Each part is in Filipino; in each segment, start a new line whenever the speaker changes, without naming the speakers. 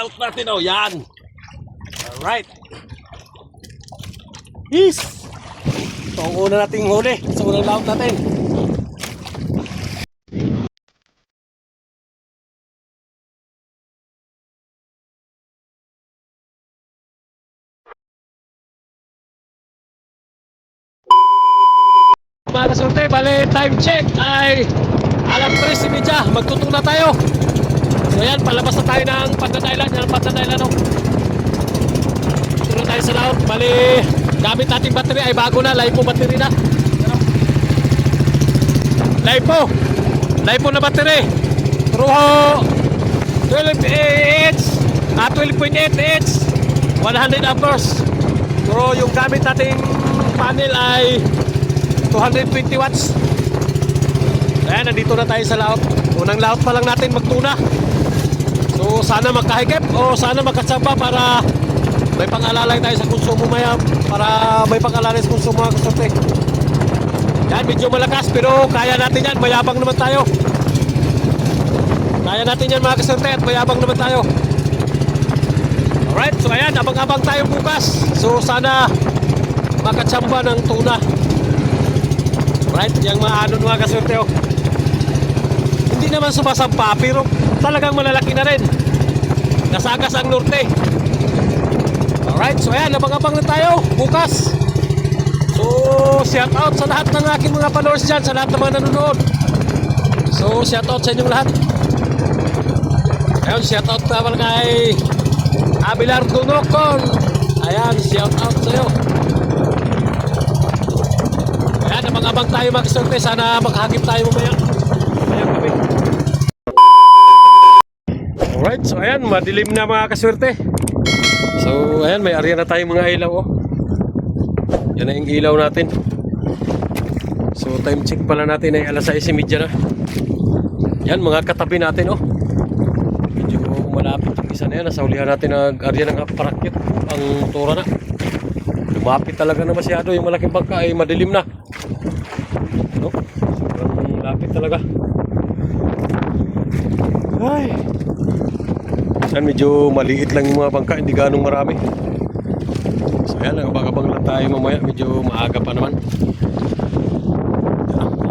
laut natin. Oh, yan. Alright. Yes. Ito ang una nating huli sa unang laut natin. Mga kasorte, bali time check ay alas 3:30. Magtutuna tayo. So yan, palabas na tayo ng Pandan-Island. Yan ang Pandan-Island, no? Tuna tayo sa laut. Bali, gamit nating battery ay bago na. LiPo battery na. LiPo na battery. Truho 12 12.8 100 amperes. Pero yung gamit nating panel ay 220 watts. Ayan, nandito na tayo sa laot. Unang laot pa lang natin magtuna. So sana magkahigip o sana magkatsamba para may pang-alalay tayo sa konsumo maya. Para may pang-alalay sa konsumo mga kasorte. Yan, medyo malakas pero kaya natin yan. Mayabang naman tayo. Kaya natin yan mga kasorte at mayabang naman tayo. Alright, so ayan, abang-abang tayo bukas. So sana makatsamba ng tuna. Right, yung mga mga kasorte, oh. Hindi naman sumasampa pero talagang malalaki na rin. Nasagas ang norte. Alright, so ayan, abang-abang na tayo bukas. So shout out sa lahat ng aking mga followers dyan, sa lahat ng mga nanonood. So shout out sa inyong lahat. Ayun, shout out naman kay Abelardo Nocon. Ayan, shout out sa iyo. Ayan, abang-abang tayo mga kasorte. Sana makahagip tayo mamaya. Mayang gabi. Alright, so ayan, madilim na mga kasorte. So ayan, may area na tayo mga ilaw, oh. Yan na yung ilaw natin. So time check pala natin ay alas 6:30 na. Yan, mga katabi natin, oh. Medyo malapit yung isa na yan. Nasa ulihan natin ang area ng parakit. Ang tura na. Lumapit talaga na masyado. Yung malaking bangka ay madilim na. No? Sobrang lapit talaga. Ay. Yan, medyo maliit lang yung mga bangka. Hindi ganong marami. So yan, abang-abang lang tayo mamaya. Medyo maaga pa naman.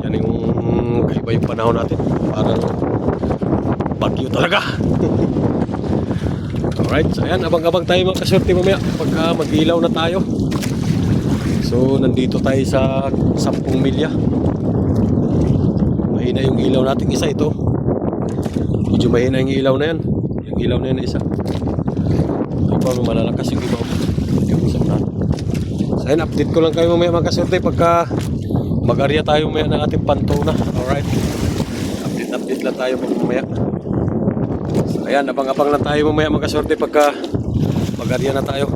Yan yung kaiba yung panahon natin. Parang bagyo talaga. Alright, so ayan, abang-abang tayo mga kasorte mamaya pagka mag-ilaw na tayo. So nandito tayo sa 10 milya. Mahina yung ilaw natin isa ito. Medyo mahina yung ilaw na yan. Yung ilaw na yan na isa. Iba malalakas yung iba. So ayan, update ko lang kayo mamaya mga kasorte pagka mag-area tayo mamaya ng ating pantona. Alright, update lang tayo mamaya. So ayan, abang-abang lang tayo mamaya mga kasorte pagka mag-area na tayo.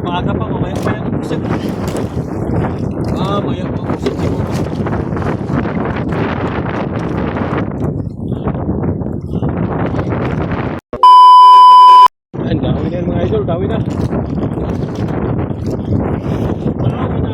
Maaga pa, mamaya ang pusip. Mamaya ang pusip. Ayan, dawi na yan mga idol, dawi na. Dawi na.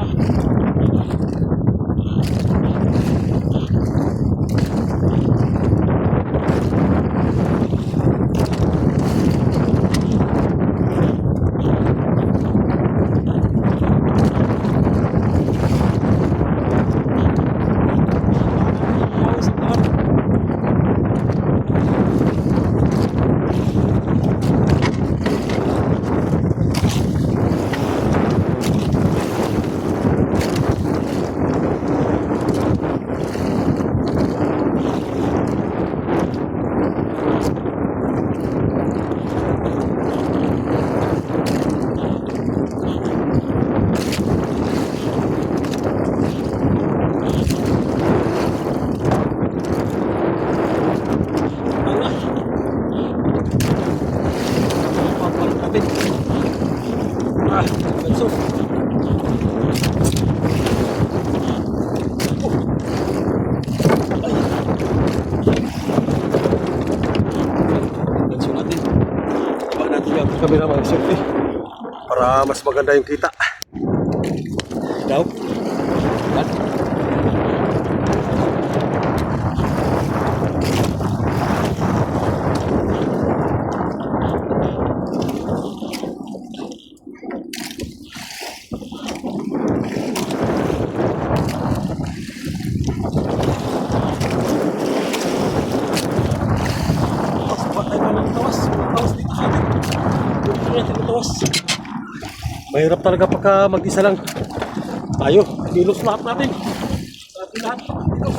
Ah, kami na mga survey para mas maganda yung kita. Daw. Yan. Mahirap talaga pagka mag-isa lang tayo. Kilos lahat natin. Lahat. Kilos.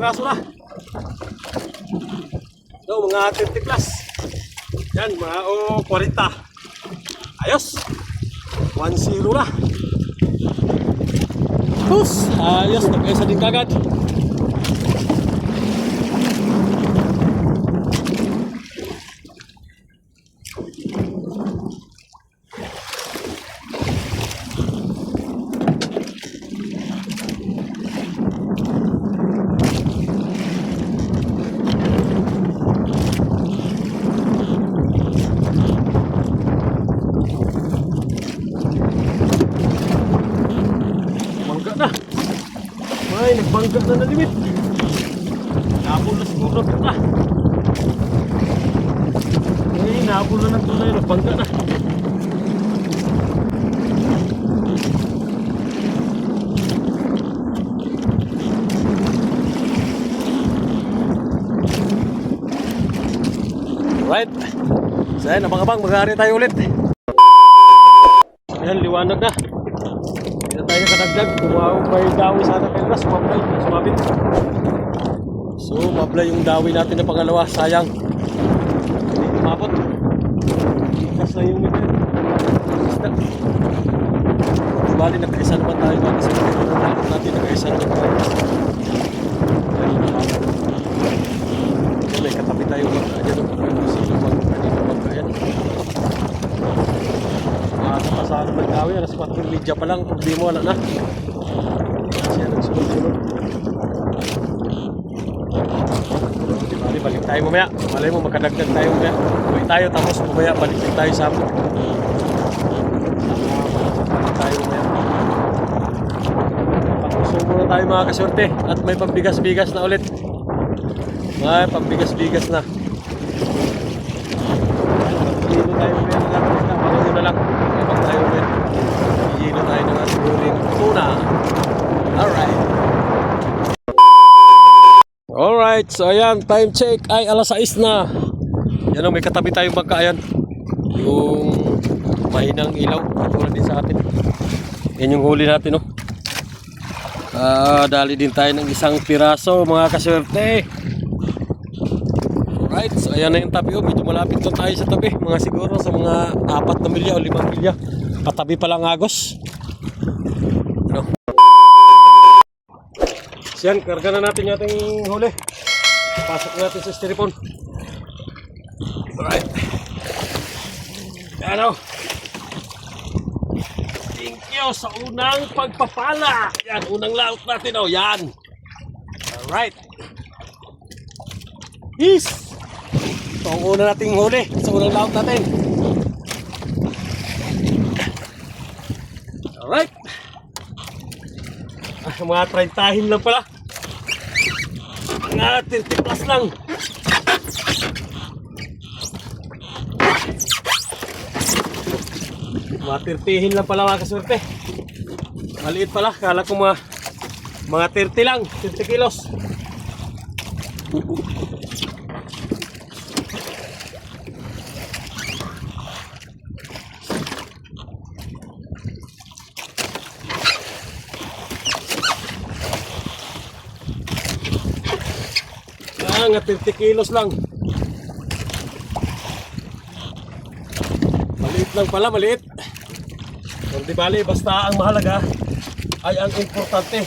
piraso na. So, mga 30 plus. Yan, mga 40. Ayos. 1-0 na. Hus, ayos. Nag-isa din kagad. Ay, nagbangga na na limit. Nabol na siguro ito na. Ay, nabol na ito na yun. Nagbangga na. Alright. So yan, abang-abang. Mag-aari tayo ulit. Ayan, liwanag na. Hindi na tayo kadagdag. Kumawag pa yung dawi sana kayo na. Sumablay. Sumabit. So, mablay yung dawi natin na pangalawa. Sayang. Hindi kumabot. Ikas na yung mito. Isda. Bali, nagkaisa naman tayo. Kasi natin nagkaisa naman tayo. May katabi tayo. Ayan. Ayan. Pasahan ng dawi, alas 4:30 pa lang, problema wala na. Kasi nagsunod-sunod. Balik tayo mamaya. Malay mo, makadagdag tayo mamaya. Uwi tayo, tapos mamaya balik tayo sa amin. Balik tayo mamaya. Pagpuso muna tayo mga kaswerte. At may pambigas-bigas na ulit. May pambigas-bigas na. Pagpilino tayo mamaya ng ating isda. Pangulo na lang. Pag tayo ulit. Hihilo tayo ng ating huling tuna. Alright. Alright, so ayan, time check ay alas 6 na. Yan o, may katabi tayong bangka, ayan. Yung mahinang ilaw, katulad din sa atin. Yan yung huli natin, no. Dali din tayo ng isang piraso, mga kaswerte. Alright, so ayan na yung tabi, medyo malapit na tayo sa tabi. Mga siguro sa mga 4 na milya o 5 milya. Katabi pa lang agos. Ano? Yan, karga na natin yung ating huli. Pasok natin sa styrofoam. Alright. Yan o. Thank you sa unang pagpapala. Yan, unang laot natin o. Yan. Alright. Peace. Ito ang una nating huli sa unang laot natin. Alright. Mga 30 lang pala. Mga 30 plus lang. Mga 30 lang pala mga kaswerte. Maliit pala. Kala ko mga 30 lang. 30 kilos. Nga 30 kilos lang. Maliit lang pala, maliit. Pero di bali, basta ang mahalaga ay ang importante.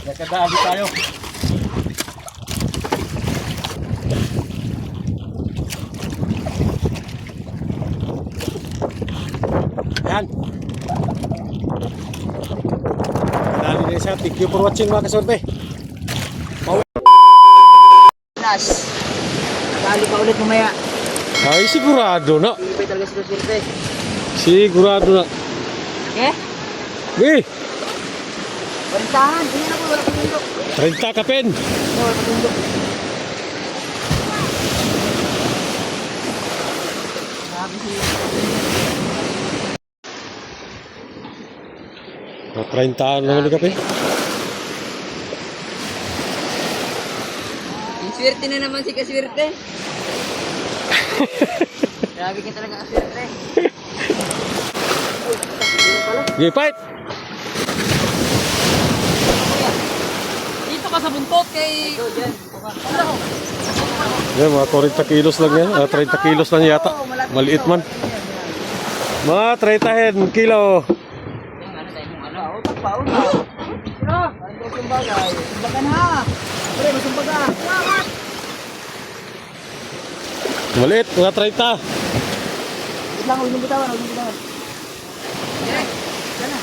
Nakadali tayo. Ayan. Dali na siya. Thank you for watching mga kaswerte.
Bali pa ulit mamaya.
Ay, sigurado na.
Hindi pa talaga sila swerte.
Sigurado na.
Eh?
Eh,
Parintahan. Hindi na po. Wala pang mundo.
30 ka pen.
Wala pang mundo. Sabi siya.
30 na ulit ka pen.
Swerte na naman si kaswerte. Grabe ka talaga kaswerte.
Okay, fight!
Dito ka sa buntot kay...
Yan, mga 40 kilos lang yan. 30 kilos lang yata. Maliit man. Mga 30 kilo.
Paon na. Ano yung bagay? Sumbagan ha. Pre, masumbaga. Salamat.
Maliit, mga 30.
Wait lang, huwag niyong bitawan, huwag niyong bitawan. Yan. Yan na.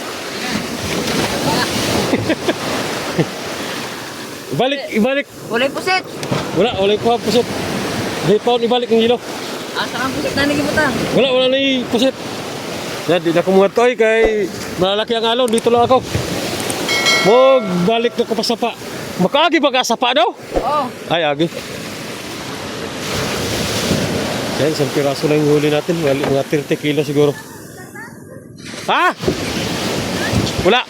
Ibalik.
Walay pusit.
Wala ko pusit. Dahil paon ibalik ng hilo.
Asa kang pusit na nagibutang.
Wala na yung pusit. Yan, di na ko mga toy kay malalaki ang alon. Dito lang ako. Balik na ko pa sapa. Makaagi ba ka sapa daw?
Oo.
Ay, agi. Yan, isang piraso lang yung huli natin. Mga 30 kilo siguro. Ha? Wala.